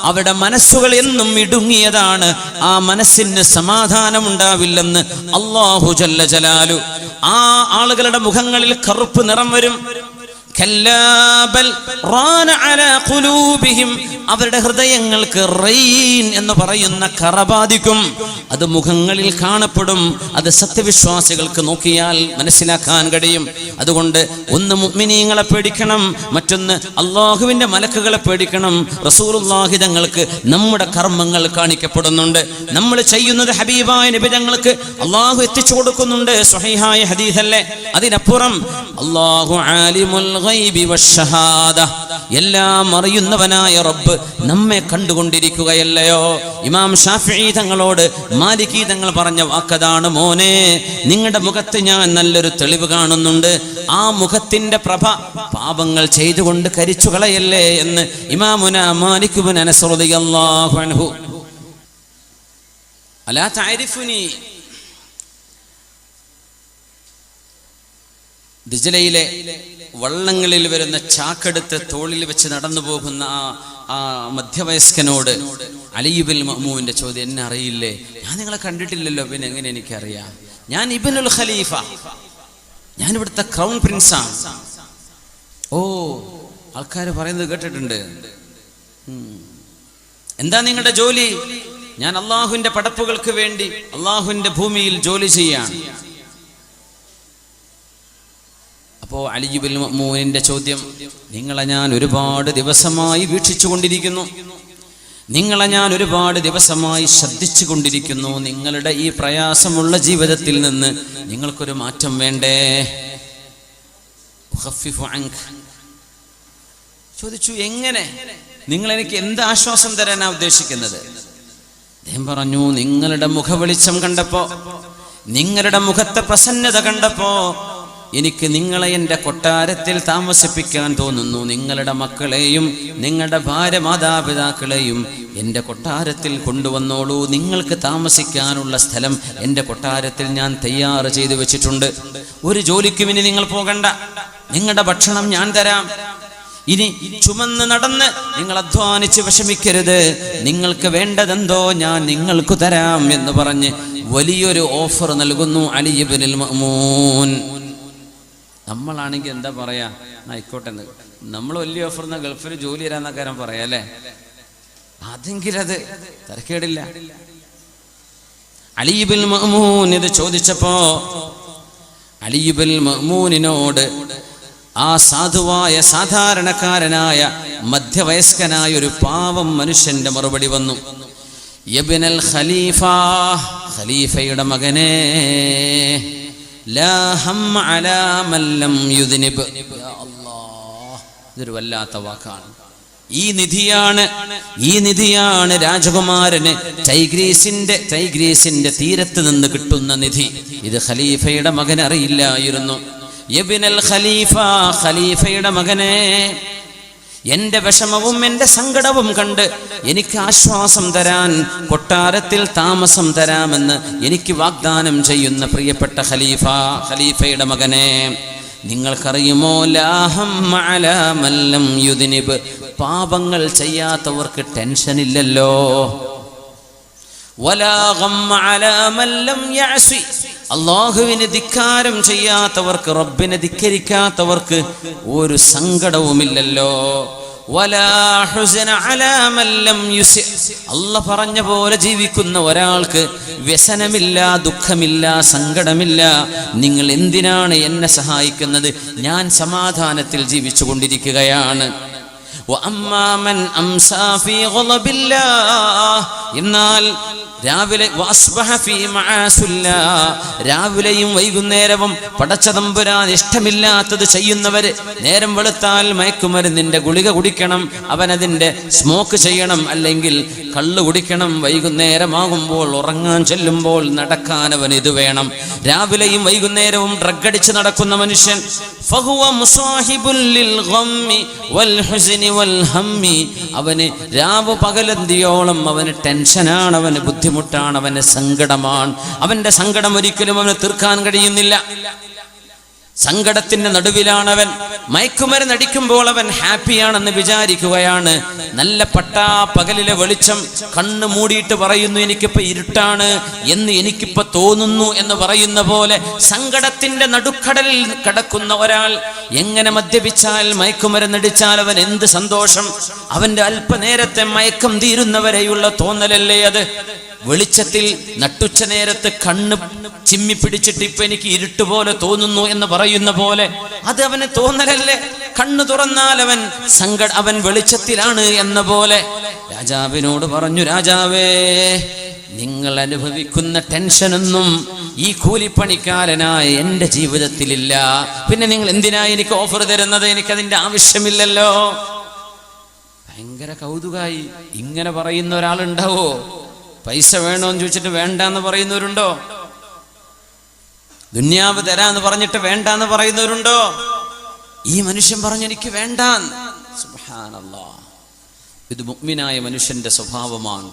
അവരുടെ മനസ്സുകൾ എന്നും ഇടുങ്ങിയതാണ്. ആ മനസ്സിന് സമാധാനമുണ്ടാവില്ലെന്ന് അല്ലാഹു ജല്ല ജലാലു. ആ ആളുകളുടെ മുഖങ്ങളിൽ കറുപ്പ് നിറം വരും. അവരുടെ ഹൃദയങ്ങൾക്ക് റെയിൻ എന്ന് പറയുന്ന കറ ബാധിക്കും. അത് മുഖങ്ങളിൽ കാണപ്പെടും. അത് സത്യവിശ്വാസികൾക്ക് നോക്കിയാൽ മനസ്സിലാക്കാൻ കഴിയും. അതുകൊണ്ട് ഒന്ന് മുഅ്മിനീങ്ങളെ പേടിക്കണം, മറ്റൊന്ന് അള്ളാഹുവിന്റെ മലക്കുകളെ പേടിക്കണം. റസൂലുള്ളാഹി തങ്ങൾക്ക് നമ്മുടെ കർമ്മങ്ങൾ കാണിക്കപ്പെടുന്നുണ്ട്. നമ്മൾ ചെയ്യുന്നത് ഹബീബായ നബി തങ്ങൾക്ക് അള്ളാഹു എത്തിച്ചു കൊടുക്കുന്നുണ്ട്. സ്വഹീഹായ ഹദീസല്ലേ. അതിനപ്പുറം അള്ളാഹു ആലിമുൽ ഗൈബി വശഹാദ, എല്ലാം അറിയുന്നവനായ റബ്ബ് നമ്മെ കണ്ടുകൊണ്ടിരിക്കുകയല്ലയോ? ഇമാം ഷാഫിഈ തങ്ങളോട് മാലികി തങ്ങൾ പറഞ്ഞ വാക്കതാണ്, മോനെ, നിങ്ങളുടെ മുഖത്ത് ഞാൻ നല്ലൊരു തെളിവ് കാണുന്നുണ്ട്. ആ മുഖത്തിന്റെ പ്രഭ പാപങ്ങൾ ചെയ്തുകൊണ്ട് കരിച്ചു കളയല്ലേ എന്ന് ഇമാമുനാ മാലിക് ഇബ്നു അനസ് റളിയല്ലാഹു അൻഹു. അലാ തഅരിഫുനി, ദിജ്ലയിലെ വള്ളങ്ങളിൽ വരുന്ന ചാക്കെടുത്ത് തോളിൽ വെച്ച് നടന്നു പോകുന്ന ആ മധ്യവയസ്കനോട് അലി ഇബ്നുൽ മഅ്മൂന്റെ ചോദ്യം, എന്നെ അറിയില്ലേ? ഞാൻ നിങ്ങളെ കണ്ടിട്ടില്ലല്ലോ, പിന്നെ എങ്ങനെ എനിക്കറിയാം? ഞാൻ ഇബ്നുൽ ഖലീഫ, ഞാൻ ഇവിടുത്തെ ക്രൗൺ പ്രിൻസാണ്. ഓ, ആൾക്കാർ പറയുന്നത് കേട്ടിട്ടുണ്ട്. എന്താ നിങ്ങളുടെ ജോലി? ഞാൻ അള്ളാഹുവിന്റെ പടപ്പുകൾക്ക് വേണ്ടി അള്ളാഹുവിന്റെ ഭൂമിയിൽ ജോലി ചെയ്യാണ്. അപ്പോൾ അലി ഇബ്നുൽ മഅ്മൂനിന്റെ ചോദ്യം, നിങ്ങളെ ഞാൻ ഒരുപാട് ദിവസമായി വീക്ഷിച്ചു കൊണ്ടിരിക്കുന്നു, നിങ്ങളെ ഞാൻ ഒരുപാട് ദിവസമായി ശ്രദ്ധിച്ചു കൊണ്ടിരിക്കുന്നു. നിങ്ങളുടെ ഈ പ്രയാസമുള്ള ജീവിതത്തിൽ നിന്ന് നിങ്ങൾക്കൊരു മാറ്റം വേണ്ടേ? ചോദിച്ചു, എങ്ങനെ? നിങ്ങൾ എനിക്ക് എന്ത് ആശ്വാസം തരാനാ ഉദ്ദേശിക്കുന്നത്? അദ്ദേഹം പറഞ്ഞു, നിങ്ങളുടെ മുഖവെളിച്ചം കണ്ടപ്പോ, നിങ്ങളുടെ മുഖത്തെ പ്രസന്നത കണ്ടപ്പോ എനിക്ക് നിങ്ങളെ എൻ്റെ കൊട്ടാരത്തിൽ താമസിപ്പിക്കാൻ തോന്നുന്നു. നിങ്ങളുടെ മക്കളെയും നിങ്ങളുടെ ഭാര്യ മാതാപിതാക്കളെയും എൻ്റെ കൊട്ടാരത്തിൽ കൊണ്ടുവന്നോളൂ. നിങ്ങൾക്ക് താമസിക്കാനുള്ള സ്ഥലം എൻ്റെ കൊട്ടാരത്തിൽ ഞാൻ തയ്യാറ് ചെയ്തു വെച്ചിട്ടുണ്ട്. ഒരു ജോലിക്കും ഇനി നിങ്ങൾ പോകണ്ട, നിങ്ങളുടെ ഭക്ഷണം ഞാൻ തരാം. ഇനി ചുമന്ന് നടന്ന് നിങ്ങൾ അധ്വാനിച്ച് വിഷമിക്കരുത്, നിങ്ങൾക്ക് വേണ്ടതെന്തോ ഞാൻ നിങ്ങൾക്ക് തരാം എന്ന് പറഞ്ഞ് വലിയൊരു ഓഫർ നൽകുന്നു അലി ഇബ്നുൽ മഅ്മൂൻ. നമ്മളാണെങ്കിൽ എന്താ പറയാ, ആയിക്കോട്ടെ, നമ്മൾ വലിയ ഓഫർ ഗൾഫിൽ ജോലി തരാന്ന കാര്യം പറയാ അല്ലേ? അതെങ്കിലും അത് തരക്കേടില്ല. അലി ഇബ്നുൽ മഅ്മൂൻ ഇത് ചോദിച്ചപ്പോ അലി ഇബ്നുൽ മഅ്മൂനിനോട് ആ സാധുവായ സാധാരണക്കാരനായ മധ്യവയസ്കനായ ഒരു പാവം മനുഷ്യന്റെ മറുപടി വന്നു, യബ്നൽ ഖലീഫ, ഖലീഫയുടെ മകനെ, ലാ ഹമ്മ അലാ മൻ ലം യുദ്നിബ്. യാ അല്ലാഹ്, ഇതൊരു വല്ലാത്ത വാക്കാണ്. ഈ നിധിയാണ് രാജകുമാരന് ടൈഗ്രീസിന്റെ തീരത്ത് നിന്ന് കിട്ടുന്ന നിധി. ഇത് ഖലീഫയുടെ മകൻ അറിയില്ലായിരുന്നു. യബ്നൽ ഖലീഫ, ഖലീഫയുടെ മകനെ, എന്റെ വിഷമവും എന്റെ സങ്കടവും കണ്ട് എനിക്ക് ആശ്വാസം തരാൻ കൊട്ടാരത്തിൽ താമസം തരാമെന്ന് എനിക്ക് വാഗ്ദാനം ചെയ്യുന്ന പ്രിയപ്പെട്ട ഖലീഫ, ഖലീഫയുടെ മകനെ, നിങ്ങൾക്കറിയുമോ, ലാ ഹമ്മ അലാ മൻ ലം യുദ്നിബ്, പാപങ്ങൾ ചെയ്യാത്തവർക്ക് ടെൻഷൻ ഇല്ലല്ലോ. വലാ ഗമ്മ അലാ മൻ ലം യഅസി, അല്ലാഹുവിനെ ധിക്കാരം ചെയ്യാത്തവർക്ക്, റബ്ബിനെ ധിക്കരിക്കാത്തവർക്ക് ഒരു സങ്കടവുമില്ലല്ലോ. വലാ ഹുസ്ന അലാ മൻ ലം യുസി, അല്ലാഹ് പറഞ്ഞ പോലെ ജീവിക്കുന്ന ഒരാൾക്ക് വ്യസനമില്ല, ദുഃഖമില്ല, സങ്കടമില്ല. നിങ്ങൾ എന്തിനാണ് എന്നെ സഹായിക്കുന്നത്? ഞാൻ സമാധാനത്തിൽ ജീവിച്ചു കൊണ്ടിരിക്കുകയാണ്. എന്നാൽ രാവിലെ രാവിലെയും വൈകുന്നേരവും പടച്ചതമ്പുരാൻ ഇഷ്ടമില്ലാത്തത് ചെയ്യുന്നവര്, നേരം വെളുത്താൽ മയക്കുമരുന്നിന്റെ ഗുളിക കുടിക്കണം, അവനതിന്റെ സ്മോക്ക് ചെയ്യണം, അല്ലെങ്കിൽ കള്ള് കുടിക്കണം, വൈകുന്നേരമാകുമ്പോൾ ഉറങ്ങാൻ ചെല്ലുമ്പോൾ നടക്കാൻ അവൻ ഇത് വേണം. രാവിലെയും വൈകുന്നേരവും ഡ്രഗ് അടിച്ച് നടക്കുന്ന മനുഷ്യൻ അവന് രാവ് പകലന്തിയോളം അവന് ടെൻഷനാണ്, അവന് ബുദ്ധിമുട്ടാണ്, അവന് സങ്കടമാണ്. അവന്റെ സങ്കടം ഒരിക്കലും അവന് തീർക്കാൻ കഴിയുന്നില്ല. സങ്കടത്തിന്റെ നടുവിലാണവൻ. മയക്കുമരുന്ന് അടിക്കുമ്പോൾ അവൻ ഹാപ്പിയാണെന്ന് വിചാരിക്കുകയാണ്. നല്ല പട്ടാ പകലിലെ വെളിച്ചം കണ്ണ് മൂടിയിട്ട് പറയുന്നു എനിക്കിപ്പോ ഇരുട്ടാണ് എന്ന് എനിക്കിപ്പോ തോന്നുന്നു എന്ന് പറയുന്ന പോലെ സങ്കടത്തിന്റെ നടുക്കടലിൽ കിടക്കുന്ന ഒരാൾ എങ്ങനെ മദ്യപിച്ചാൽ, മയക്കുമരുന്നടിച്ചാൽ അവൻ എന്ത് സന്തോഷം! അവന്റെ അല്പനേരത്തെ മയക്കം തീരുന്നവരെയുള്ള തോന്നലല്ലേ അത്? വെളിച്ചത്തിൽ നട്ടുച്ച നേരത്ത് കണ്ണ് ചിമ്മി പിടിച്ചിട്ട് ഇപ്പൊ എനിക്ക് ഇരുട്ടുപോലെ തോന്നുന്നു എന്ന് പറയുന്ന പോലെ അത് അവന് തോന്നലല്ലേ? കണ്ണു തുറന്നാൽ അവൻ വെളിച്ചത്തിലാണ് എന്ന പോലെ. രാജാവിനോട് പറഞ്ഞു, രാജാവേ, നിങ്ങൾ അനുഭവിക്കുന്ന ടെൻഷനൊന്നും ഈ കൂലിപ്പണിക്കാരനായ എന്റെ ജീവിതത്തിലില്ല. പിന്നെ നിങ്ങൾ എന്തിനാ എനിക്ക് ഓഫർ തരുന്നത്? എനിക്കതിന്റെ ആവശ്യമില്ലല്ലോ. ഭയങ്കര കൗതുകായി. ഇങ്ങനെ പറയുന്ന ഒരാളുണ്ടാവോ? പൈസ വേണോന്ന് ചോദിച്ചിട്ട് വേണ്ടാന്ന് പറയുന്നവരുണ്ടോ? ദുന്യാവ് തരാന്ന് പറഞ്ഞിട്ട് വേണ്ടാന്ന് പറയുന്നവരുണ്ടോ? ഈ മനുഷ്യൻ പറഞ്ഞു എനിക്ക് വേണ്ടാന്ന്. സുബ്ഹാനല്ലാഹ്. ഇത് മുഅ്മിനായ മനുഷ്യന്റെ സ്വഭാവമാണ്.